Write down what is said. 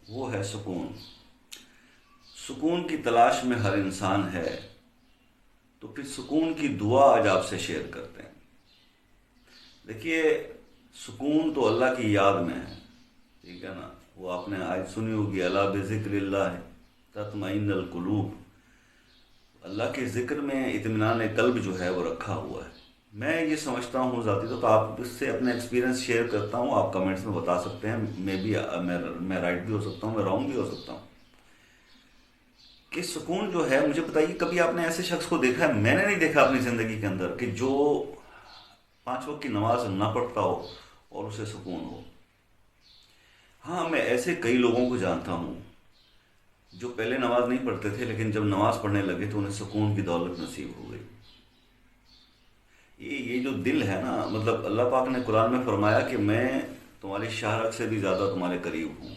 وہ ہے سکون۔ سکون کی تلاش میں ہر انسان ہے، تو پھر سکون کی دعا آج آپ سے شیئر کرتے ہیں۔ دیکھیے، سکون تو اللہ کی یاد میں ہے، ٹھیک ہے نا؟ وہ آپ نے آج سنی ہوگی، اللہ بذکر اللہ تطمئن القلوب۔ اللہ کے ذکر میں اطمینان قلب جو ہے وہ رکھا ہوا ہے۔ میں یہ سمجھتا ہوں ذاتی طور پر، آپ اس سے اپنا ایکسپیرینس شیئر کرتا ہوں، آپ کمنٹس میں بتا سکتے ہیں، میں رائٹ بھی ہو سکتا ہوں، میں رانگ بھی ہو سکتا ہوں، کہ سکون جو ہے، مجھے بتائیے کبھی آپ نے ایسے شخص کو دیکھا ہے؟ میں نے نہیں دیکھا اپنی زندگی کے اندر کہ جو 5 وقت کی نماز نہ پڑھتا ہو اور اسے سکون ہو۔ ہاں، میں ایسے کئی لوگوں کو جانتا ہوں جو پہلے نماز نہیں پڑھتے تھے، لیکن جب نماز پڑھنے لگے تو انہیں سکون کی دولت نصیب ہو گئی۔ یہ جو دل ہے نا، مطلب اللہ پاک نے قرآن میں فرمایا کہ میں تمہاری شہرت سے بھی زیادہ تمہارے قریب ہوں۔